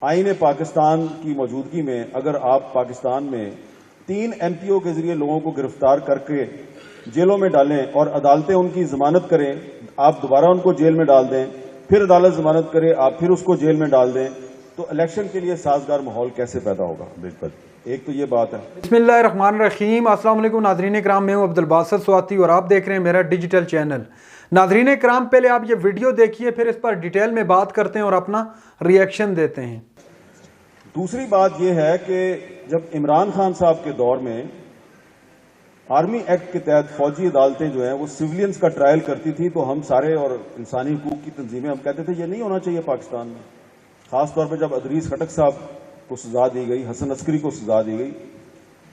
آئین پاکستان کی موجودگی میں اگر آپ پاکستان میں 3 MP او کے ذریعے لوگوں کو گرفتار کر کے جیلوں میں ڈالیں اور عدالتیں ان کی ضمانت کریں، آپ دوبارہ ان کو جیل میں ڈال دیں، پھر عدالت ضمانت کرے، آپ پھر اس کو جیل میں ڈال دیں، تو الیکشن کے لیے سازگار ماحول کیسے پیدا ہوگا؟ بالکل ایک تو یہ بات ہے۔ بسم اللہ الرحمن الرحیم۔ السلام علیکم ناظرین اکرام، میں ہوں عبدالباسط سواتی اور آپ دیکھ رہے ہیں میرا ڈیجیٹل چینل۔ ناظرین اکرام، پہلے آپ یہ ویڈیو دیکھیے، پھر اس پر ڈیٹیل میں بات کرتے ہیں اور اپنا ری ایکشن دیتے ہیں۔ دوسری بات یہ ہے کہ جب عمران خان صاحب کے دور میں آرمی ایکٹ کے تحت فوجی عدالتیں جو ہیں وہ سویلینز کا ٹرائل کرتی تھی، تو ہم سارے اور انسانی حقوق کی تنظیمیں ہم کہتے تھے یہ نہیں ہونا چاہیے پاکستان میں، خاص طور پہ جب ادریس خٹک صاحب کو سزا دی گئی، حسن عسکری کو سزا دی گئی،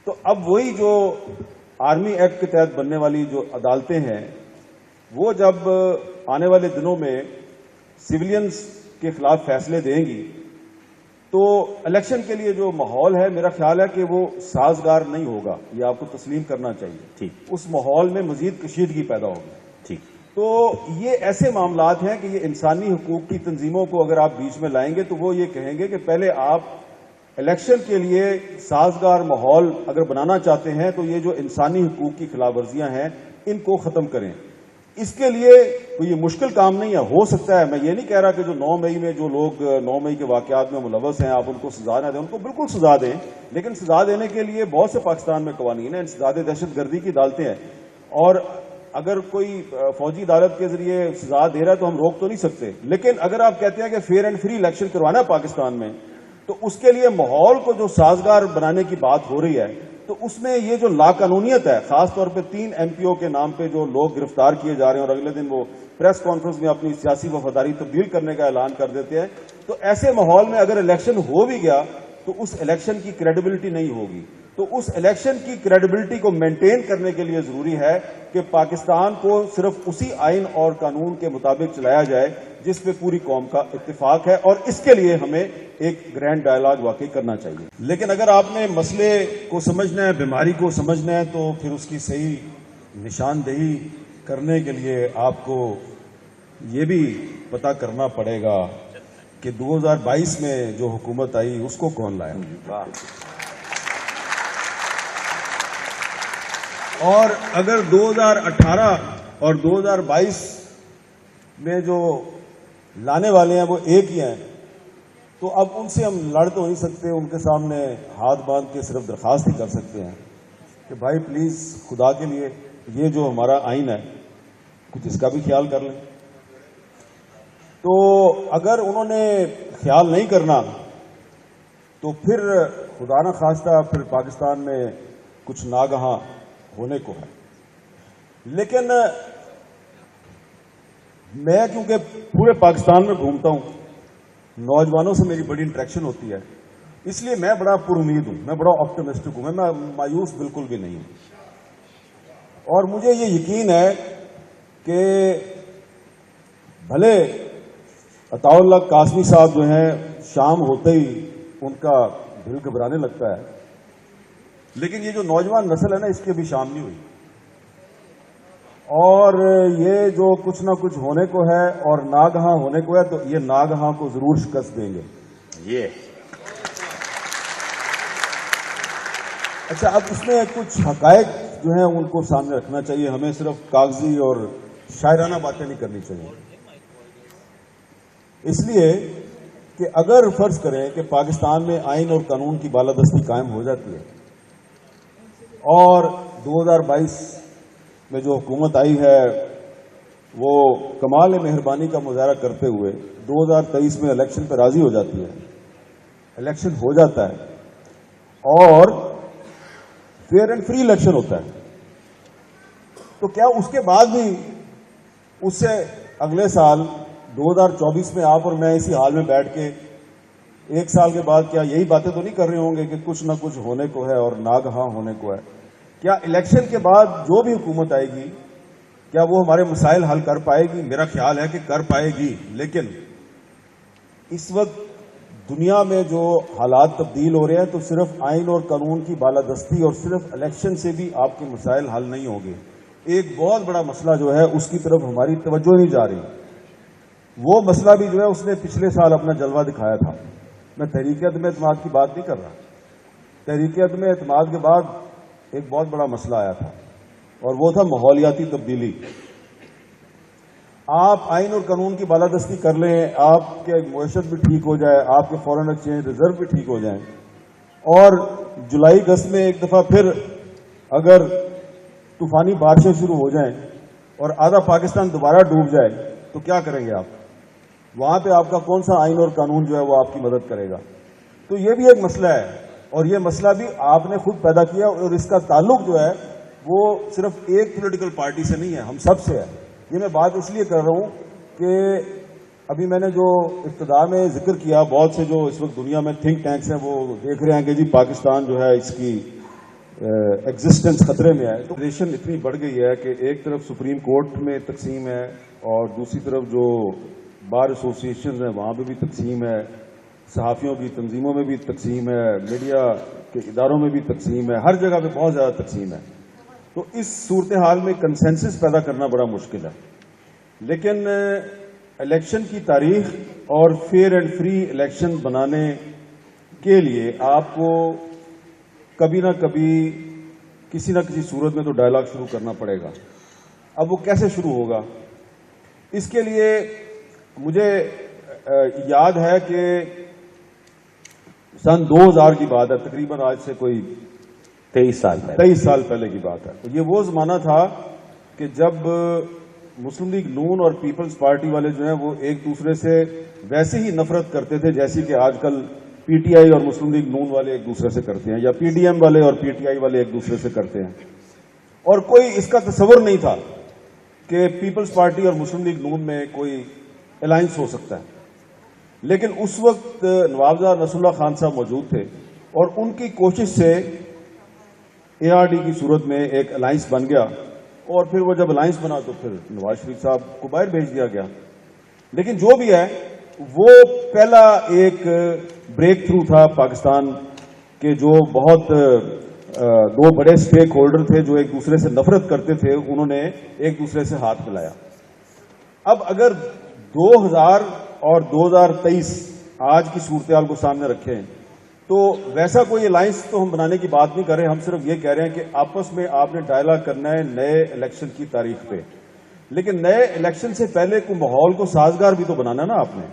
تو اب وہی جو آرمی ایکٹ کے تحت بننے والی جو عدالتیں ہیں وہ جب آنے والے دنوں میں سویلینز کے خلاف فیصلے دیں گی تو الیکشن کے لیے جو ماحول ہے میرا خیال ہے کہ وہ سازگار نہیں ہوگا، یہ آپ کو تسلیم کرنا چاہیے۔ ٹھیک، اس ماحول میں مزید کشیدگی پیدا ہوگی۔ ٹھیک، تو یہ ایسے معاملات ہیں کہ یہ انسانی حقوق کی تنظیموں کو اگر آپ بیچ میں لائیں گے تو وہ یہ کہیں گے کہ پہلے آپ الیکشن کے لیے سازگار ماحول اگر بنانا چاہتے ہیں تو یہ جو انسانی حقوق کی خلاف ورزیاں ہیں ان کو ختم کریں۔ اس کے لیے کوئی یہ مشکل کام نہیں ہے، ہو سکتا ہے، میں یہ نہیں کہہ رہا کہ جو 9 مئی میں جو لوگ 9 مئی کے واقعات میں ملوث ہیں آپ ان کو سزا نہ دیں، ان کو بالکل سزا دیں، لیکن سزا دینے کے لیے بہت سے پاکستان میں قوانین ہیں، انسداد دہشت گردی کی عدالتیں ہیں، اور اگر کوئی فوجی عدالت کے ذریعے سزا دے رہا ہے تو ہم روک تو نہیں سکتے، لیکن اگر آپ کہتے ہیں کہ فیئر اینڈ فری الیکشن کروانا ہے پاکستان میں تو اس کے لیے ماحول کو جو سازگار بنانے کی بات ہو رہی ہے تو اس میں یہ جو لاقانونیت ہے، خاص طور پہ 3 MP او کے نام پہ جو لوگ گرفتار کیے جا رہے ہیں اور اگلے دن وہ پریس کانفرنس میں اپنی سیاسی وفاداری تبدیل کرنے کا اعلان کر دیتے ہیں، تو ایسے ماحول میں اگر الیکشن ہو بھی گیا تو اس الیکشن کی کریڈیبلٹی نہیں ہوگی۔ تو اس الیکشن کی کریڈیبلٹی کو مینٹین کرنے کے لیے ضروری ہے کہ پاکستان کو صرف اسی آئین اور قانون کے مطابق چلایا جائے جس پہ پوری قوم کا اتفاق ہے، اور اس کے لیے ہمیں ایک گرینڈ ڈائلاگ واقعی کرنا چاہیے۔ لیکن اگر آپ نے مسئلے کو سمجھنا ہے، بیماری کو سمجھنا ہے، تو پھر اس کی صحیح نشاندہی کرنے کے لیے آپ کو یہ بھی پتہ کرنا پڑے گا کہ 2022 میں جو حکومت آئی اس کو کون لایا، اور اگر 2018 اور 2022 میں جو لانے والے ہیں وہ ایک ہی ہیں تو اب ان سے ہم لڑ تو نہیں سکتے، ان کے سامنے ہاتھ باندھ کے صرف درخواست ہی کر سکتے ہیں کہ بھائی پلیز خدا کے لیے یہ جو ہمارا آئین ہے کچھ اس کا بھی خیال کر لیں۔ تو اگر انہوں نے خیال نہیں کرنا تو پھر خدا نہ خواستہ پھر پاکستان میں کچھ ناگہاں ہونے کو ہے۔ لیکن میں کیونکہ پورے پاکستان میں گھومتا ہوں، نوجوانوں سے میری بڑی انٹریکشن ہوتی ہے، اس لیے میں بڑا پر امید ہوں، میں بڑا آپٹمسٹک ہوں، میں مایوس بالکل بھی نہیں ہوں، اور مجھے یہ یقین ہے کہ بھلے عطاء اللہ قاسمی صاحب جو ہیں شام ہوتے ہی ان کا دل گھبرانے لگتا ہے، لیکن یہ جو نوجوان نسل ہے نا اس کی ابھی شام نہیں ہوئی، اور یہ جو کچھ نہ کچھ ہونے کو ہے اور ناگہاں ہونے کو ہے تو یہ ناگہاں کو ضرور شکست دیں گے۔ اچھا، اب اس میں کچھ حقائق جو ہیں ان کو سامنے رکھنا چاہیے، ہمیں صرف کاغذی اور شاعرانہ باتیں نہیں کرنی چاہیے، اس لیے کہ اگر فرض کریں کہ پاکستان میں آئین اور قانون کی بالادستی قائم ہو جاتی ہے اور 2022 میں جو حکومت آئی ہے وہ کمال مہربانی کا مظاہرہ کرتے ہوئے 2023 میں الیکشن پہ راضی ہو جاتی ہے، الیکشن ہو جاتا ہے اور فیئر اینڈ فری الیکشن ہوتا ہے، تو کیا اس کے بعد بھی اس سے اگلے سال 2024 میں آپ اور میں اسی حال میں بیٹھ کے 1 سال کے بعد کیا یہی باتیں تو نہیں کر رہے ہوں گے کہ کچھ نہ کچھ ہونے کو ہے اور ناگہاں ہونے کو ہے؟ کیا الیکشن کے بعد جو بھی حکومت آئے گی کیا وہ ہمارے مسائل حل کر پائے گی؟ میرا خیال ہے کہ کر پائے گی، لیکن اس وقت دنیا میں جو حالات تبدیل ہو رہے ہیں تو صرف آئین اور قانون کی بالادستی اور صرف الیکشن سے بھی آپ کے مسائل حل نہیں ہوں گے۔ ایک بہت بڑا مسئلہ جو ہے اس کی طرف ہماری توجہ نہیں جا رہی، وہ مسئلہ بھی جو ہے اس نے پچھلے سال اپنا جلوہ دکھایا تھا، میں تحریک عدم اعتماد کی بات نہیں کر رہا. تحریک عدم اعتماد کے بعد ایک بہت بڑا مسئلہ آیا تھا اور وہ تھا ماحولیاتی تبدیلی. آپ آئین اور قانون کی بالادستی کر لیں, آپ کے معیشت بھی ٹھیک ہو جائے, آپ کے فارن ایکسچینج ریزرو بھی ٹھیک ہو جائیں, اور جولائی اگست میں ایک دفعہ پھر اگر طوفانی بارشیں شروع ہو جائیں اور آدھا پاکستان دوبارہ ڈوب جائے تو کیا کریں گے آپ؟ وہاں پہ آپ کا کون سا آئین اور قانون جو ہے وہ آپ کی مدد کرے گا؟ تو یہ بھی ایک مسئلہ ہے, اور یہ مسئلہ بھی آپ نے خود پیدا کیا, اور اس کا تعلق جو ہے وہ صرف ایک پولیٹیکل پارٹی سے نہیں ہے, ہم سب سے ہے. یہ میں بات اس لیے کر رہا ہوں کہ ابھی میں نے جو ابتدا میں ذکر کیا, بہت سے جو اس وقت دنیا میں تھنک ٹینکس ہیں وہ دیکھ رہے ہیں کہ جی پاکستان جو ہے اس کی ایگزسٹنس خطرے میں ہے. تو ریشن اتنی بڑھ گئی ہے کہ ایک طرف سپریم کورٹ میں تقسیم ہے, اور دوسری طرف جو بار ایسوسی ایشنز ہیں وہاں پہ بھی تقسیم ہے, صحافیوں کی تنظیموں میں بھی تقسیم ہے, میڈیا کے اداروں میں بھی تقسیم ہے, ہر جگہ پہ بہت زیادہ تقسیم ہے. تو اس صورتحال میں کنسنسس پیدا کرنا بڑا مشکل ہے. لیکن الیکشن کی تاریخ اور فیئر اینڈ فری الیکشن بنانے کے لیے آپ کو کبھی نہ کبھی کسی نہ کسی صورت میں تو ڈائلاگ شروع کرنا پڑے گا. اب وہ کیسے شروع ہوگا؟ اس کے لیے مجھے یاد ہے کہ سن 2000 کی بات ہے, تقریباً آج سے کوئی 23 سال پہلے کی بات ہے. یہ وہ زمانہ تھا کہ جب مسلم لیگ نون اور پیپلز پارٹی والے جو ہیں وہ ایک دوسرے سے ویسے ہی نفرت کرتے تھے جیسی کہ آج کل پی ٹی آئی اور مسلم لیگ نون والے ایک دوسرے سے کرتے ہیں, یا پی ڈی ایم والے اور پی ٹی آئی والے ایک دوسرے سے کرتے ہیں. اور کوئی اس کا تصور نہیں تھا کہ پیپلز پارٹی اور مسلم لیگ نون میں کوئی الائنس ہو سکتا ہے. لیکن اس وقت نوابزہ نصر اللہ خان صاحب موجود تھے, اور ان کی کوشش سے اے آر ڈی کی صورت میں ایک الائنس بن گیا, اور پھر وہ جب الائنس بنا تو پھر نواز شریف صاحب کو باہر بھیج دیا گیا. لیکن جو بھی ہے وہ پہلا ایک بریک تھرو تھا پاکستان کے, جو بہت دو بڑے سٹیک ہولڈر تھے جو ایک دوسرے سے نفرت کرتے تھے, انہوں نے ایک دوسرے سے ہاتھ ملایا. اب اگر 2000 اور 2023 آج کی صورتحال کو سامنے رکھیں تو ویسا کوئی الائنس تو ہم بنانے کی بات نہیں کر رہے, ہم صرف یہ کہہ رہے ہیں کہ آپس میں آپ نے ڈائلاگ کرنا ہے نئے الیکشن کی تاریخ پہ. لیکن نئے الیکشن سے پہلے کوئی ماحول کو سازگار بھی تو بنانا نا آپ نے.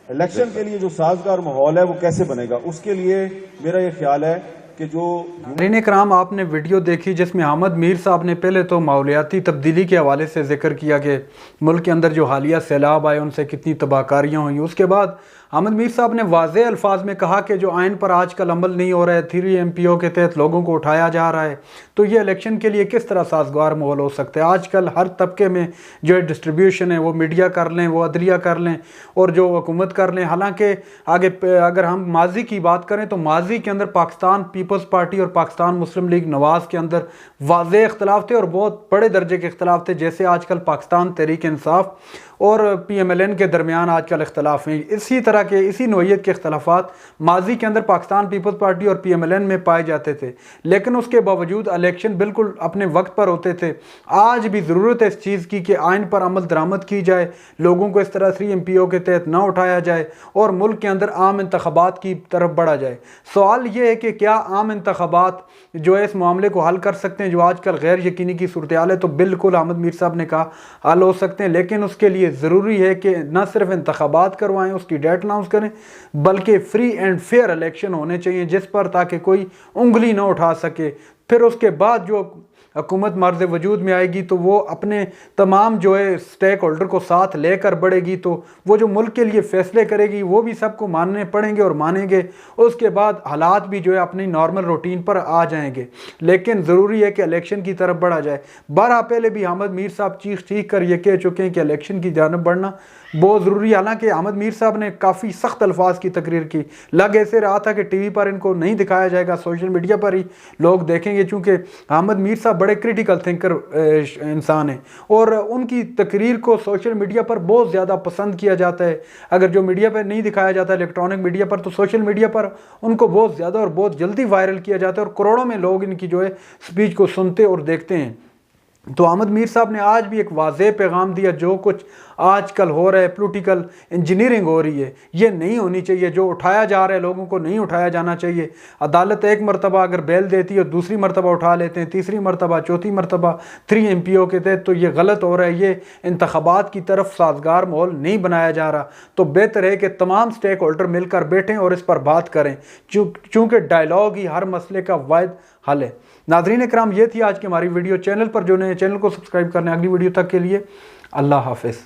الیکشن کے لیے جو سازگار ماحول ہے وہ کیسے بنے گا؟ اس کے لیے میرا یہ خیال ہے کہ جو ناظرین کرام, آپ نے ویڈیو دیکھی جس میں احمد میر صاحب نے پہلے تو ماحولیاتی تبدیلی کے حوالے سے ذکر کیا کہ ملک کے اندر جو حالیہ سیلاب آئے ان سے کتنی تباہ کاریاں ہوئیں. اس کے بعد احمد میر صاحب نے واضح الفاظ میں کہا کہ جو آئین پر آج کل عمل نہیں ہو رہا ہے, 3 MPO کے تحت لوگوں کو اٹھایا جا رہا ہے, تو یہ الیکشن کے لیے کس طرح سازگار ماحول ہو سکتا ہے؟ آج کل ہر طبقے میں جو ڈسٹریبیوشن ہے وہ میڈیا کر لیں, وہ عدلیہ کر لیں, اور جو حکومت کر لیں. حالانکہ آگے اگر ہم ماضی کی بات کریں تو ماضی کے اندر پاکستان پیپلز پارٹی اور پاکستان مسلم لیگ نواز کے اندر واضح اختلاف تھے, اور بہت بڑے درجے کے اختلاف تھے, جیسے آج کل پاکستان تحریک انصاف اور PMLN کے درمیان آج کل اختلاف ہیں. اسی طرح کے اسی نوعیت کے اختلافات ماضی کے اندر پاکستان پیپلز پارٹی اور PMLN میں پائے جاتے تھے, لیکن اس کے باوجود الیکشن بالکل اپنے وقت پر ہوتے تھے. آج بھی ضرورت ہے اس چیز کی کہ آئین پر عمل درآمد کی جائے, لوگوں کو اس طرح 3 MPO کے تحت نہ اٹھایا جائے, اور ملک کے اندر عام انتخابات کی طرف بڑھا جائے. سوال یہ ہے کہ کیا عام انتخابات جو ہے اس معاملے کو حل کر سکتے ہیں؟ جو آج کل غیر یقینی کی صورتحال ہے, تو بالکل احمد میر صاحب نے کہا حل ہو سکتے ہیں, لیکن اس کے لیے ضروری ہے کہ نہ صرف انتخابات کروائیں, اس کی ڈیٹ اناؤنس کریں, بلکہ فری اینڈ فیئر الیکشن ہونے چاہیے جس پر تاکہ کوئی انگلی نہ اٹھا سکے. پھر اس کے بعد جو حکومت مرز وجود میں آئے گی تو وہ اپنے تمام جو ہے سٹیک ہولڈر کو ساتھ لے کر بڑھے گی, تو وہ جو ملک کے لیے فیصلے کرے گی وہ بھی سب کو ماننے پڑیں گے اور مانیں گے. اس کے بعد حالات بھی جو ہے اپنی نارمل روٹین پر آ جائیں گے, لیکن ضروری ہے کہ الیکشن کی طرف بڑھا جائے. بارہ پہلے بھی احمد میر صاحب چیخ کر یہ کہہ چکے ہیں کہ الیکشن کی جانب بڑھنا بہت ضروری ہے. حالانکہ احمد میر صاحب نے کافی سخت الفاظ کی تقریر کی, لگ ایسے رہا تھا کہ ٹی وی پر ان کو نہیں دکھایا جائے گا, سوشل میڈیا پر ہی لوگ دیکھیں گے, چونکہ احمد میر صاحب بڑے کریٹیکل تھنکر انسان ہیں, اور ان کی تقریر کو سوشل میڈیا پر بہت زیادہ پسند کیا جاتا ہے. اگر جو میڈیا پر نہیں دکھایا جاتا الیکٹرانک میڈیا پر, تو سوشل میڈیا پر ان کو بہت زیادہ اور بہت جلدی وائرل کیا جاتا ہے, اور کروڑوں میں لوگ ان کی جو ہے سپیچ کو سنتے اور دیکھتے ہیں. تو احمد میر صاحب نے آج بھی ایک واضح پیغام دیا، جو کچھ آج کل ہو رہا ہے، پولیٹیکل انجینئرنگ ہو رہی ہے، یہ نہیں ہونی چاہیے، جو اٹھایا جا رہا ہے لوگوں کو نہیں اٹھایا جانا چاہیے۔ عدالت ایک مرتبہ اگر بیل دیتی ہے، دوسری مرتبہ اٹھا لیتے ہیں، تیسری مرتبہ، چوتھی مرتبہ 3 MPO کے تحت، تو یہ غلط ہو رہا ہے، یہ انتخابات کی طرف سازگار ماحول نہیں بنایا جا رہا۔ تو بہتر ہے کہ تمام سٹیک ہولڈر مل کر بیٹھیں اور اس پر بات کریں، چونکہ ڈائلاگ ہی ہر مسئلے کا واحد حل ہے۔ ناظرین اکرام، یہ تھی آج کی ہماری ویڈیو۔ چینل پر جو نئے، چینل کو سبسکرائب کرنے۔ اگلی ویڈیو تک کے لیے اللہ حافظ۔